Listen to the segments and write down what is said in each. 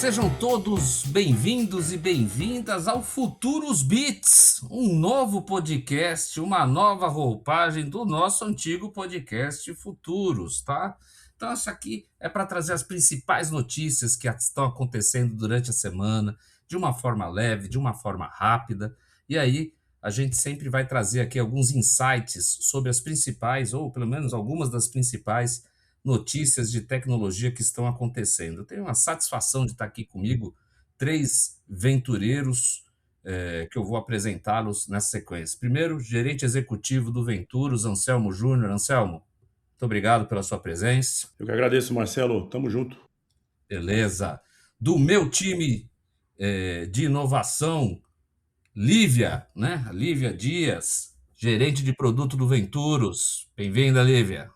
Sejam todos bem-vindos e bem-vindas ao Futuros Beats, um novo podcast, uma nova roupagem do nosso antigo podcast Futuros, tá? Então, isso aqui é para trazer as principais notícias que estão acontecendo durante a semana, de uma forma leve, de uma forma rápida, e aí a gente sempre vai trazer aqui alguns insights sobre as principais, ou pelo menos algumas das principais notícias de tecnologia que estão acontecendo. Eu tenho uma satisfação de estar aqui comigo, três ventureiros que eu vou apresentá-los nessa sequência. Primeiro, gerente executivo do Venturos, Anselmo Júnior. Anselmo, muito obrigado pela sua presença. Eu que agradeço, Marcelo. Tamo junto. Beleza. Do meu time de inovação, Lívia, né? Lívia Dias, gerente de produto do Venturos. Bem-vinda, Lívia.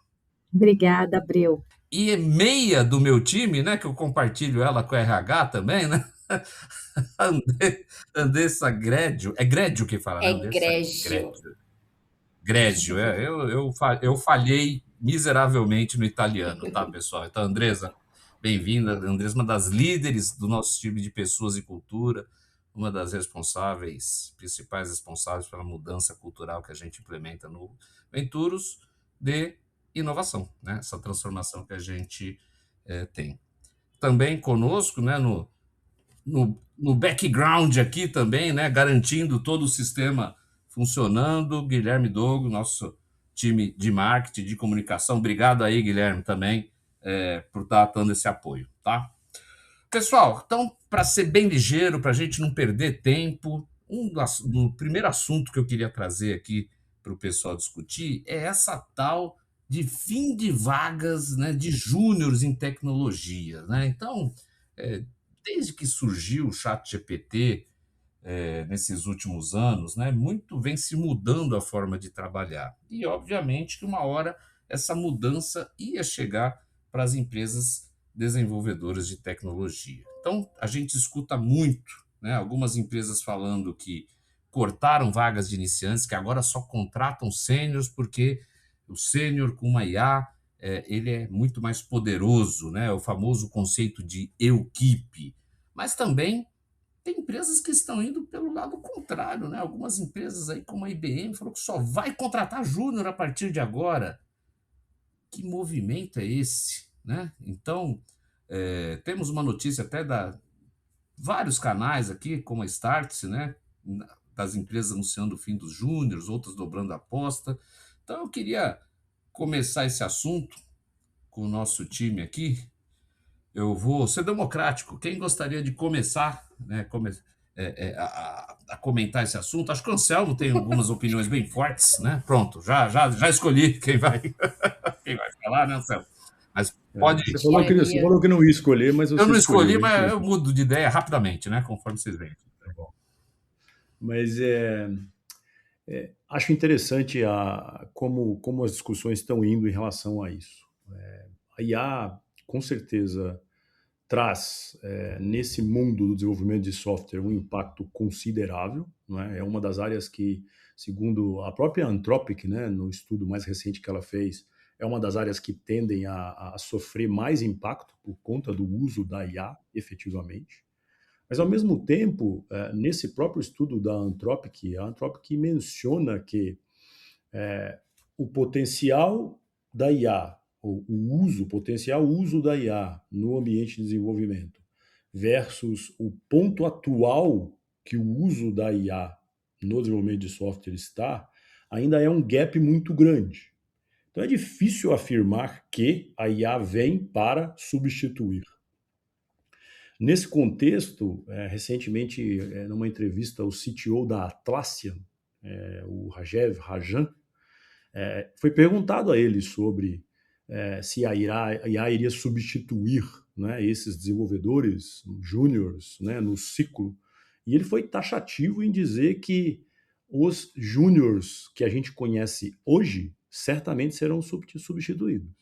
Obrigada, Abreu. E meia do meu time, né, que eu compartilho ela com a RH também, né? Andressa Grédio. É Grédio que fala, né? Andressa Egrégio. Grédio. Eu falhei miseravelmente no italiano, tá, pessoal? Então, Andressa, bem-vinda. Andressa, uma das líderes do nosso time de pessoas e cultura, uma das principais responsáveis pela mudança cultural que a gente implementa no Venturos de inovação, né? Essa transformação que a gente tem. Também conosco, né, no background aqui também, né, garantindo todo o sistema funcionando, Guilherme Dogo, nosso time de marketing, de comunicação. Obrigado aí, Guilherme, também, por estar dando esse apoio, tá? Pessoal, então, para ser bem ligeiro, para a gente não perder tempo, o primeiro assunto que eu queria trazer aqui para o pessoal discutir é essa tal de fim de vagas, né, de júniores em tecnologia, né? Então, desde que surgiu o ChatGPT, nesses últimos anos, né, muito vem se mudando a forma de trabalhar. E, obviamente, que uma hora essa mudança ia chegar para as empresas desenvolvedoras de tecnologia. Então, a gente escuta muito, né, algumas empresas falando que cortaram vagas de iniciantes, que agora só contratam sêniors porque o sênior com uma IA ele é muito mais poderoso, né, o famoso conceito de equipe. Mas também tem empresas que estão indo pelo lado contrário, né? Algumas empresas aí, como a IBM, falou que só vai contratar júnior a partir de agora. Que movimento é esse, né? Então, temos uma notícia até da vários canais aqui, como a Startse, né? Das empresas anunciando o fim dos júniores, outras dobrando a aposta. Então, eu queria começar esse assunto com o nosso time aqui. Eu vou ser democrático. Quem gostaria de começar, né, a comentar esse assunto? Acho que o Anselmo tem algumas opiniões bem fortes, né? Pronto, já escolhi quem vai, quem vai falar, né, Anselmo? Mas pode. Você falou que não ia escolher, mas você Eu não escolhi, escolheu. mas eu mudo de ideia rapidamente, né? Conforme vocês veem. Tá bom. Mas acho interessante como as discussões estão indo em relação a isso. A IA, com certeza, traz, nesse mundo do desenvolvimento de software, um impacto considerável. Não é? É uma das áreas que, segundo a própria Anthropic, né, no estudo mais recente que ela fez, é uma das áreas que tendem a sofrer mais impacto por conta do uso da IA, efetivamente. Mas, ao mesmo tempo, nesse próprio estudo da Anthropic, a Anthropic menciona que o potencial da IA, o potencial uso da IA no ambiente de desenvolvimento versus o ponto atual que o uso da IA no desenvolvimento de software está, ainda é um gap muito grande. Então é difícil afirmar que a IA vem para substituir. Nesse contexto, recentemente, numa entrevista, o CTO da Atlassian, o Rajev Rajan, foi perguntado a ele sobre se a IA iria substituir, né, esses desenvolvedores júniores, né, no ciclo. E ele foi taxativo em dizer que os júniores que a gente conhece hoje certamente serão substituídos.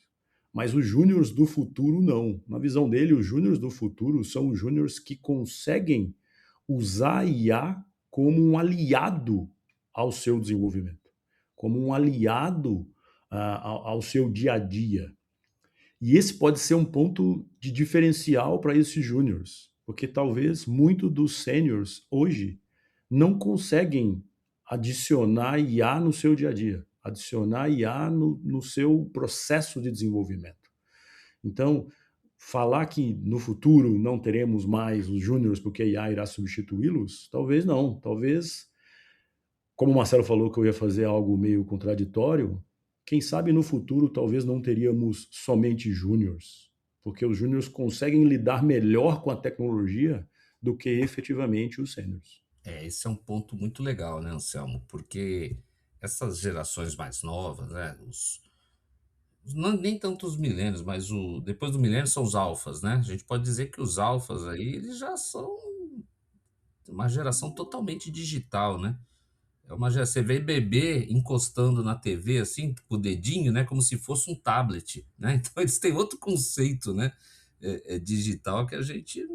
Mas os júniores do futuro não. Na visão dele, os júniores do futuro são os júniores que conseguem usar a IA como um aliado ao seu desenvolvimento, como um aliado ao seu dia a dia. E esse pode ser um ponto de diferencial para esses júniores. porque talvez muito dos seniors hoje não conseguem adicionar IA no seu dia a dia, adicionar IA no seu processo de desenvolvimento. Então, falar que no futuro não teremos mais os júniores porque a IA irá substituí-los, talvez não. Talvez, como o Marcelo falou que eu ia fazer algo meio contraditório, quem sabe no futuro talvez não teríamos somente júniores, porque os júniores conseguem lidar melhor com a tecnologia do que efetivamente os sêniores. Esse é um ponto muito legal, né, Anselmo? Porque essas gerações mais novas, né, nem tanto os milênios, mas depois do milênio são os alfas, né? A gente pode dizer que os alfas aí, eles já são uma geração totalmente digital, né? Você vê bebê encostando na TV assim, com o dedinho, né? Como se fosse um tablet, né? Então eles têm outro conceito, né? Digital que a gente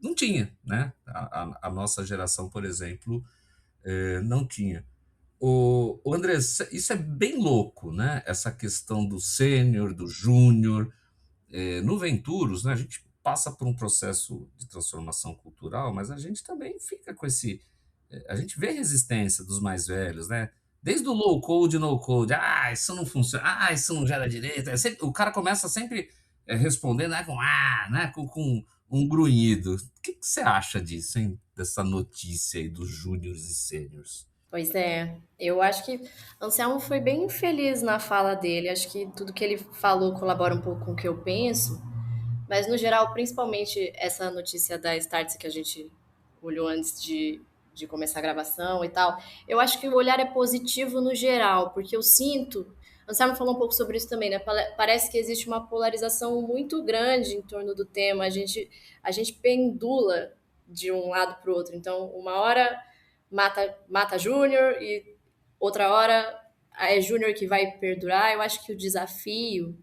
não tinha, né? A nossa geração, por exemplo, não tinha. O André, isso é bem louco, né? Essa questão do sênior, do júnior. No Venturos, né, a gente passa por um processo de transformação cultural, mas a gente também fica com esse. A gente vê resistência dos mais velhos, né? Desde o low code, no code, isso não funciona, isso não gera direito. O cara começa sempre respondendo, né, né, com um grunhido. O que você acha disso, hein? Dessa notícia aí dos júniores e sêniors? Pois é, eu acho que Anselmo foi bem infeliz na fala dele. Acho que tudo que ele falou colabora um pouco com o que eu penso, mas no geral, principalmente essa notícia da Startse que a gente olhou antes de começar a gravação e tal, eu acho que o olhar é positivo no geral, porque eu sinto. Anselmo falou um pouco sobre isso também, né? Parece que existe uma polarização muito grande em torno do tema. A gente pendula de um lado para o outro. Então, uma hora mata Júnior e outra hora é Júnior que vai perdurar. Eu acho que o desafio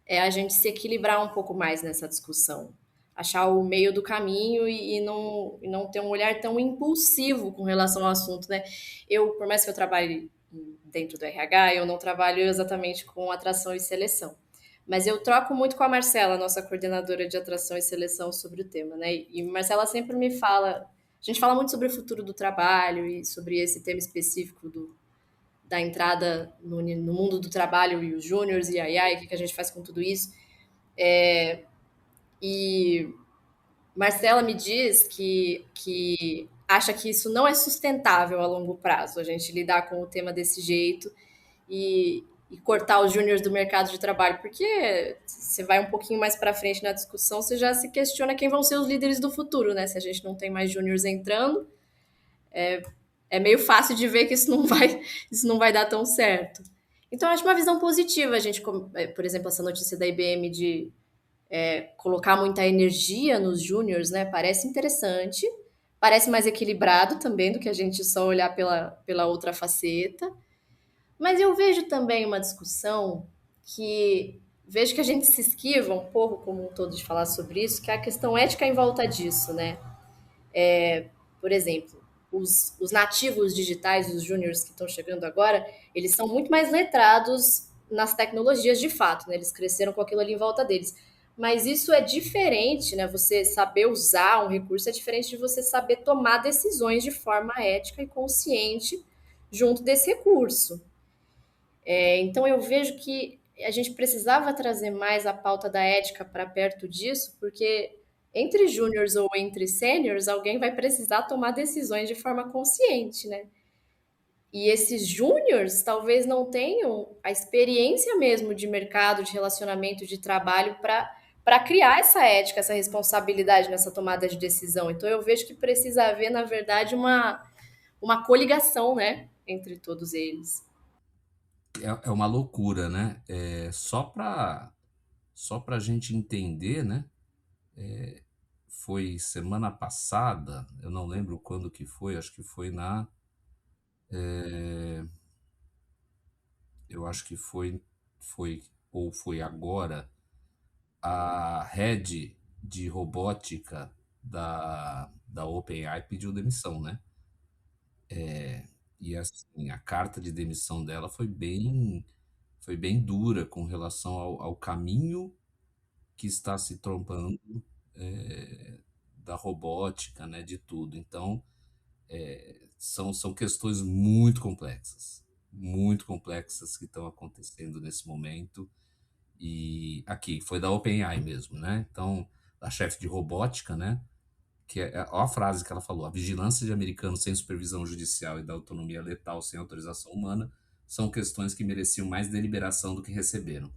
é a gente se equilibrar um pouco mais nessa discussão. Achar o meio do caminho e não ter um olhar tão impulsivo com relação ao assunto, né? Por mais que eu trabalhe dentro do RH, eu não trabalho exatamente com atração e seleção. Mas eu troco muito com a Marcela, nossa coordenadora de atração e seleção, sobre o tema, né? E Marcela sempre me fala. A gente fala muito sobre o futuro do trabalho e sobre esse tema específico da entrada no mundo do trabalho e os júniores e a AI, o que a gente faz com tudo isso. E Marcela me diz que acha que isso não é sustentável a longo prazo, a gente lidar com o tema desse jeito e cortar os júniores do mercado de trabalho, porque você vai um pouquinho mais para frente na discussão, você já se questiona quem vão ser os líderes do futuro, né? Se a gente não tem mais júniores entrando, é meio fácil de ver que isso não vai dar tão certo. Então, eu acho uma visão positiva a gente, por exemplo, essa notícia da IBM de colocar muita energia nos júniors, né? Parece interessante, parece mais equilibrado também do que a gente só olhar pela outra faceta. Mas eu vejo também uma discussão que vejo que a gente se esquiva um pouco, como um todo, de falar sobre isso, que é a questão ética em volta disso, né? Por exemplo, os nativos digitais, os júniors que estão chegando agora, eles são muito mais letrados nas tecnologias de fato, né? Eles cresceram com aquilo ali em volta deles. Mas isso é diferente, né? Você saber usar um recurso é diferente de você saber tomar decisões de forma ética e consciente junto desse recurso. Então eu vejo que a gente precisava trazer mais a pauta da ética para perto disso, porque entre júniors ou entre sêniors, alguém vai precisar tomar decisões de forma consciente, né? E esses júniors talvez não tenham a experiência mesmo de mercado, de relacionamento, de trabalho para criar essa ética, essa responsabilidade nessa tomada de decisão. Então eu vejo que precisa haver, na verdade, uma coligação, né, entre todos eles. É uma loucura, né? Só para a gente entender, né? Foi semana passada, eu não lembro quando que foi, acho que foi eu acho que foi agora, a head de robótica da OpenAI pediu demissão, né? E assim, a carta de demissão dela foi bem dura com relação ao caminho que está se trombando da robótica, né, de tudo. Então, são questões muito complexas que estão acontecendo nesse momento. E aqui foi da OpenAI mesmo, né? Então, a chefe de robótica, né? Que ó a frase que ela falou: a vigilância de americanos sem supervisão judicial e da autonomia letal sem autorização humana são questões que mereciam mais deliberação do que receberam.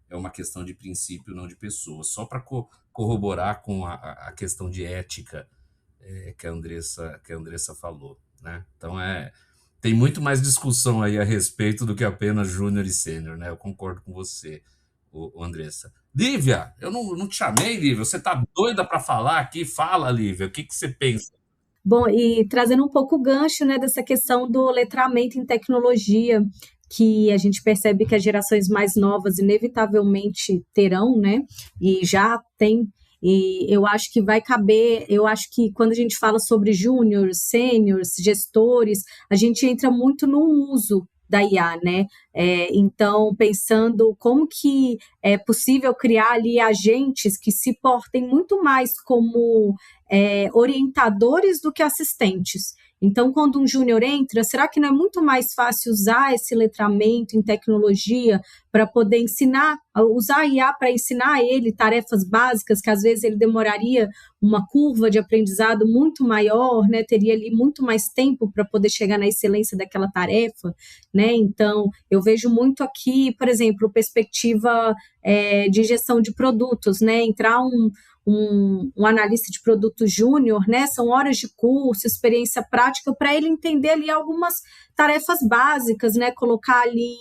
É uma questão de princípio, não de pessoas. Só para corroborar com a questão de ética que a Andressa falou, né? Então tem muito mais discussão aí a respeito do que apenas júnior e sênior, né? Eu concordo com você, o Andressa. Lívia, eu não te chamei, Lívia. Você tá doida para falar aqui? Fala, Lívia. O que você pensa? Bom, e trazendo um pouco o gancho, né, dessa questão do letramento em tecnologia, que a gente percebe que as gerações mais novas inevitavelmente terão, né, e já tem, e eu acho que vai caber, eu acho que quando a gente fala sobre júniores, sêniores, gestores, a gente entra muito no uso da IA, né? Então, pensando como que é possível criar ali agentes que se portem muito mais como orientadores do que assistentes. Então, quando um júnior entra, será que não é muito mais fácil usar esse letramento em tecnologia para poder ensinar, usar a IA para ensinar a ele tarefas básicas que às vezes ele demoraria uma curva de aprendizado muito maior, né? Teria ali muito mais tempo para poder chegar na excelência daquela tarefa, né? Então, eu vejo muito aqui, por exemplo, perspectiva de gestão de produtos, né? Entrar um analista de produto júnior, né? São horas de curso, experiência prática, para ele entender ali algumas tarefas básicas, né? Colocar ali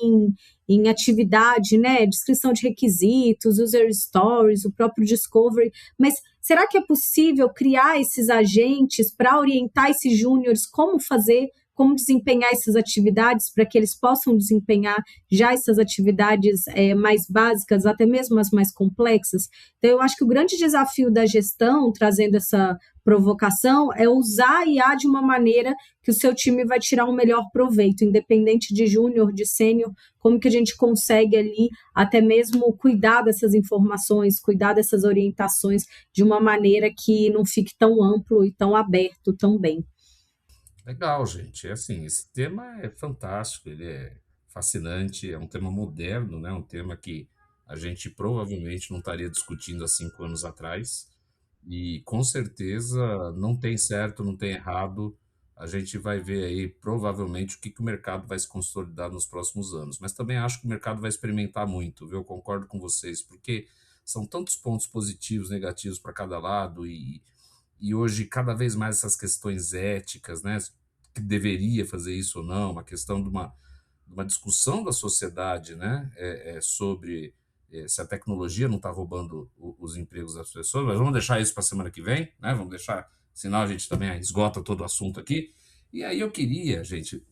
em atividade, né? Descrição de requisitos, user stories, o próprio discovery. Mas será que é possível criar esses agentes para orientar esses júniores como fazer, como desempenhar essas atividades para que eles possam desempenhar já essas atividades mais básicas, até mesmo as mais complexas? Então, eu acho que o grande desafio da gestão, trazendo essa provocação, é usar a IA de uma maneira que o seu time vai tirar um melhor proveito, independente de júnior, de sênior, como que a gente consegue ali até mesmo cuidar dessas informações, cuidar dessas orientações de uma maneira que não fique tão amplo e tão aberto também. Legal, gente. Assim, esse tema é fantástico, ele é fascinante, é um tema moderno, né? Um tema que a gente provavelmente não estaria discutindo há 5 anos atrás. E com certeza não tem certo, não tem errado. A gente vai ver aí provavelmente o que o mercado vai se consolidar nos próximos anos. Mas também acho que o mercado vai experimentar muito, viu? Eu concordo com vocês, porque são tantos pontos positivos, negativos para cada lado, e hoje cada vez mais essas questões éticas, né? Que deveria fazer isso ou não, uma questão de uma discussão da sociedade, né? Sobre se a tecnologia não está roubando os empregos das pessoas, mas vamos deixar isso para a semana que vem, né? Vamos deixar, senão a gente também esgota todo o assunto aqui. E aí eu queria, gente,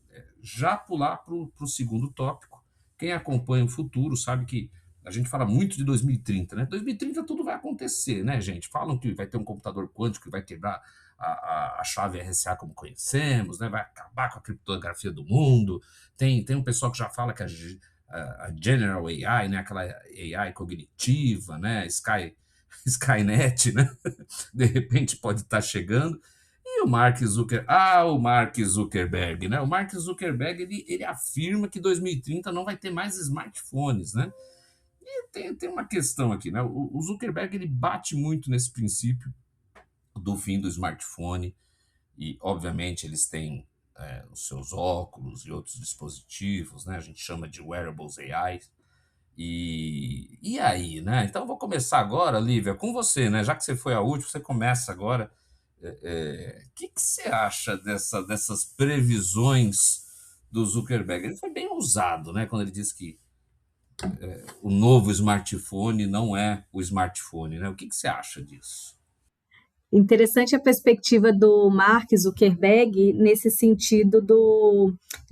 já pular para o segundo tópico. Quem acompanha o futuro sabe que a gente fala muito de 2030, né? 2030 tudo vai acontecer, né, gente? Falam que vai ter um computador quântico que vai quebrar a chave RSA como conhecemos, né? Vai acabar com a criptografia do mundo. Tem um pessoal que já fala que a General AI, né? Aquela AI cognitiva, né? Skynet, né? De repente pode estar chegando. E o Mark Zuckerberg, né? O Mark Zuckerberg, ele afirma que 2030 não vai ter mais smartphones, né? E tem uma questão aqui, né? O Zuckerberg, ele bate muito nesse princípio do fim do smartphone e, obviamente, eles têm os seus óculos e outros dispositivos, né? A gente chama de wearables AI. E aí, né? Então, eu vou começar agora, Lívia, com você, né? Já que você foi a última, você começa agora. O que você acha dessas previsões do Zuckerberg? Ele foi bem ousado, né? Quando ele disse que o novo smartphone não é o smartphone, né? O que você acha disso? Interessante a perspectiva do Mark Zuckerberg nesse sentido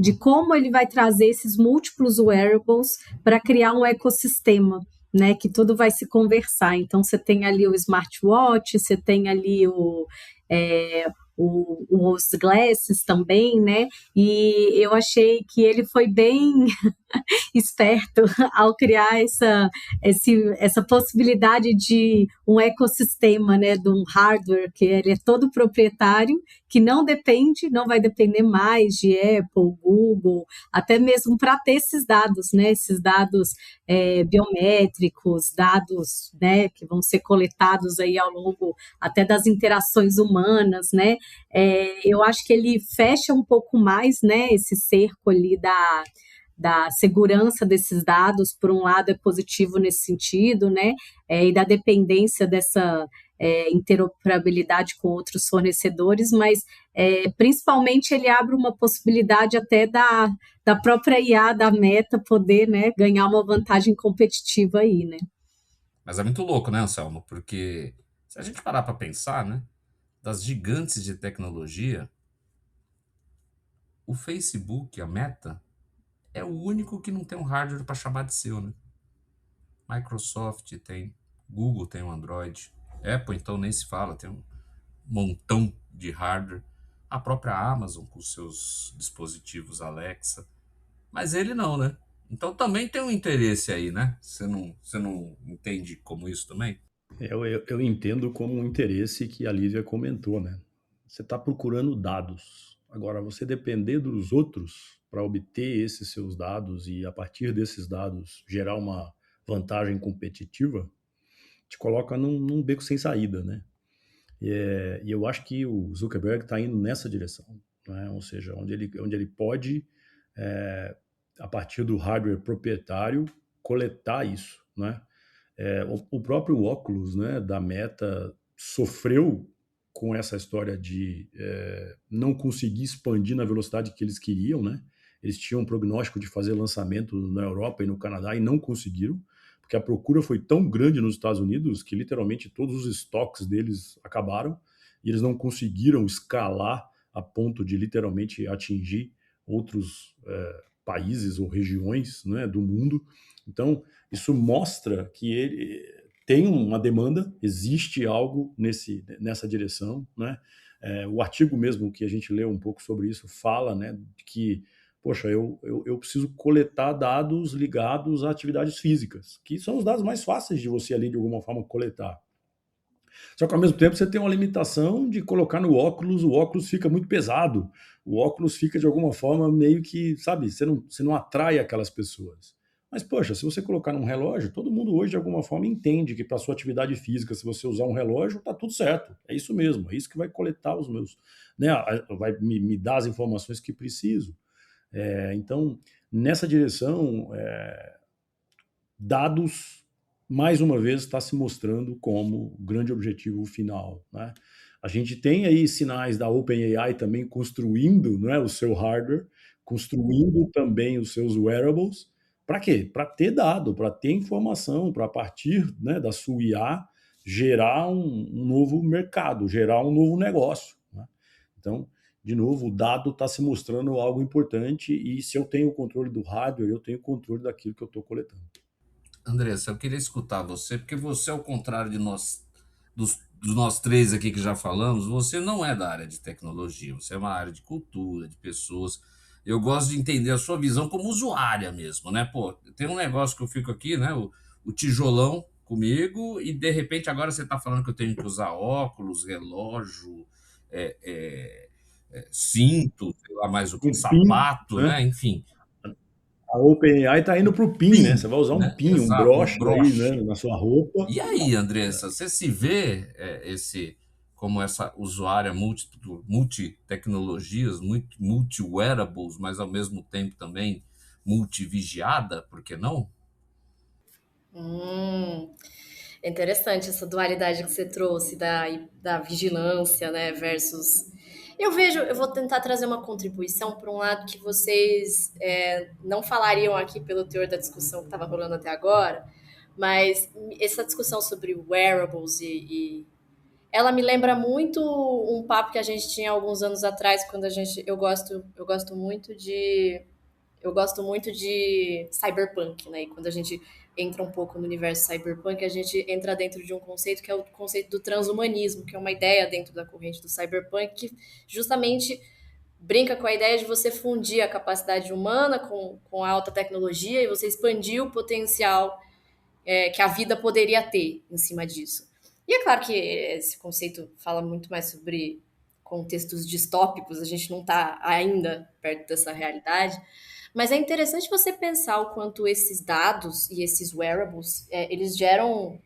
de como ele vai trazer esses múltiplos wearables para criar um ecossistema, né, que tudo vai se conversar. Então, você tem ali o smartwatch, você tem ali os glasses também, né? E eu achei que ele foi bem esperto ao criar essa possibilidade de um ecossistema, né, de um hardware que ele é todo proprietário, que não vai depender mais de Apple, Google, até mesmo para ter esses dados, né, esses dados biométricos, dados, né, que vão ser coletados aí ao longo até das interações humanas, né. Eu acho que ele fecha um pouco mais, né, esse cerco ali da segurança desses dados, por um lado, é positivo nesse sentido, né? E da dependência dessa interoperabilidade com outros fornecedores, mas principalmente ele abre uma possibilidade até da própria IA, da Meta, poder, né, ganhar uma vantagem competitiva aí, né? Mas é muito louco, né, Anselmo? Porque se a gente parar para pensar, né, das gigantes de tecnologia, o Facebook, a Meta, é o único que não tem um hardware para chamar de seu, né? Microsoft tem, Google tem um Android, Apple então nem se fala, tem um montão de hardware, a própria Amazon com seus dispositivos Alexa, mas ele não, né? Então também tem um interesse aí, né? Você não entende como isso também? Eu entendo como um interesse que a Lívia comentou, né? Você está procurando dados. Agora, você depender dos outros para obter esses seus dados e, a partir desses dados, gerar uma vantagem competitiva, te coloca num beco sem saída, né? E eu acho que o Zuckerberg está indo nessa direção, né? Ou seja, onde ele pode, é, a partir do hardware proprietário, coletar isso, né? O próprio óculos, né, da Meta sofreu com essa história de não conseguir expandir na velocidade que eles queriam, né? Eles tinham um prognóstico de fazer lançamento na Europa e no Canadá e não conseguiram, porque a procura foi tão grande nos Estados Unidos que literalmente todos os estoques deles acabaram e eles não conseguiram escalar a ponto de literalmente atingir outros países ou regiões, né, do mundo. Então, isso mostra que ele tem uma demanda, existe algo nessa direção, né? O artigo mesmo que a gente leu um pouco sobre isso fala, né, que, poxa, eu preciso coletar dados ligados a atividades físicas, que são os dados mais fáceis de você ali, de alguma forma, coletar. Só que ao mesmo tempo você tem uma limitação de colocar no óculos, o óculos fica muito pesado, o óculos fica de alguma forma meio que, sabe, você não atrai aquelas pessoas. Mas, poxa, se você colocar num relógio, todo mundo hoje de alguma forma entende que para sua atividade física, se você usar um relógio, tá tudo certo. É isso mesmo, é isso que vai coletar os meus, né, vai me dar as informações que preciso. Então, nessa direção, dados, mais uma vez, está se mostrando como o grande objetivo final, né? A gente tem aí sinais da OpenAI também construindo, né, o seu hardware, construindo também os seus wearables. Para quê? Para ter dado, para ter informação, para a partir, né, da sua IA gerar um novo mercado, gerar um novo negócio, né? Então, de novo, o dado está se mostrando algo importante e se eu tenho o controle do hardware, eu tenho o controle daquilo que eu estou coletando. Andressa, eu queria escutar você, porque você, ao contrário de nós, dos nós três aqui que já falamos, você não é da área de tecnologia, você é uma área de cultura, de pessoas. Eu gosto de entender a sua visão como usuária mesmo, né? Pô, tem um negócio que eu fico aqui, né? O tijolão comigo, e de repente agora você está falando que eu tenho que usar óculos, relógio, é, é, cinto, sei lá mais o que, Um PIN, sapato, né? né? Enfim, A OpenAI está indo para o PIN, né? Você vai usar um né? PIN, um Exato, um broche aí, né, broche. na sua roupa. E aí, Andressa, você se vê como essa usuária multi-tecnologias, multi-wearables, mas ao mesmo tempo também multivigiada, por que não? É interessante essa dualidade que você trouxe da vigilância, né, versus... eu vou tentar trazer uma contribuição para um lado que vocês não falariam aqui pelo teor da discussão que estava rolando até agora, mas essa discussão sobre wearables ela me lembra muito um papo que a gente tinha alguns anos atrás, quando eu gosto muito de cyberpunk, né? E quando a gente entra um pouco no universo cyberpunk, a gente entra dentro de um conceito que é o conceito do transhumanismo, que é uma ideia dentro da corrente do cyberpunk que justamente brinca com a ideia de você fundir a capacidade humana com a alta tecnologia e você expandir o potencial que a vida poderia ter em cima disso. E é claro que esse conceito fala muito mais sobre contextos distópicos, a gente não está ainda perto dessa realidade, mas é interessante você pensar o quanto esses dados e esses wearables, eles geram...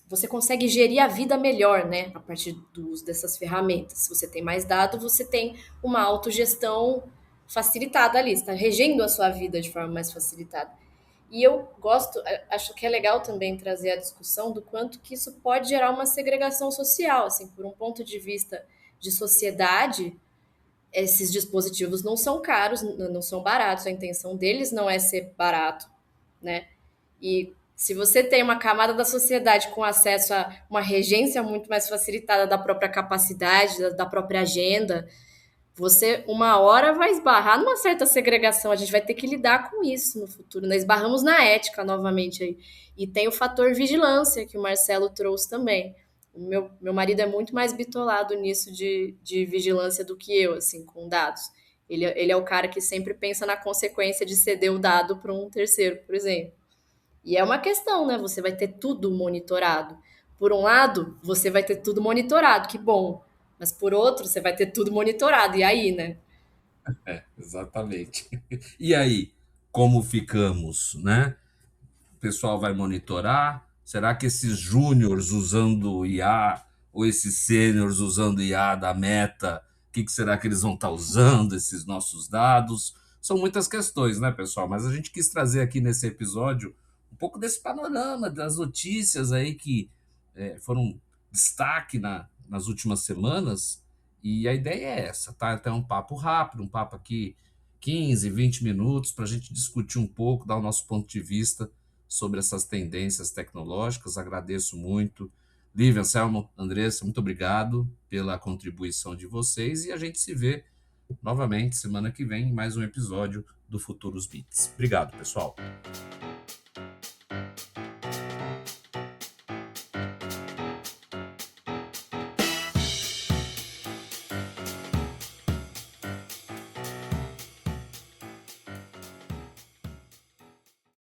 Você consegue gerir a vida melhor, né? A partir do uso dessas ferramentas. Se você tem mais dados, você tem uma autogestão facilitada ali. Você está regendo a sua vida de forma mais facilitada. E eu acho que é legal também trazer a discussão do quanto que isso pode gerar uma segregação social, assim, por um ponto de vista de sociedade, esses dispositivos não são caros, não são baratos, a intenção deles não é ser barato, né? E se você tem uma camada da sociedade com acesso a uma regência muito mais facilitada da própria capacidade, da própria agenda, você, uma hora, vai esbarrar numa certa segregação. A gente vai ter que lidar com isso no futuro. Nós esbarramos na ética novamente aí. E tem o fator vigilância, que o Marcelo trouxe também. O meu marido é muito mais bitolado nisso de vigilância do que eu, assim, com dados. Ele é o cara que sempre pensa na consequência de ceder o dado para um terceiro, por exemplo. E é uma questão, né? Você vai ter tudo monitorado. Por um lado, você vai ter tudo monitorado, que bom. Mas por outro, você vai ter tudo monitorado. E aí, né? Exatamente. E aí, como ficamos, né? O pessoal vai monitorar? Será que esses júniors usando IA ou esses sêniors usando IA da Meta, o que será que eles vão estar usando, esses nossos dados? São muitas questões, né, pessoal? Mas a gente quis trazer aqui nesse episódio um pouco desse panorama, das notícias aí que foram destaque nas últimas semanas. E a ideia é essa, tá? Então é um papo rápido, um papo aqui 15, 20 minutos para a gente discutir um pouco, dar o nosso ponto de vista sobre essas tendências tecnológicas. Agradeço muito. Lívia, Anselmo, Andressa, muito obrigado pela contribuição de vocês e a gente se vê novamente semana que vem em mais um episódio do Futuros Bits. Obrigado, pessoal.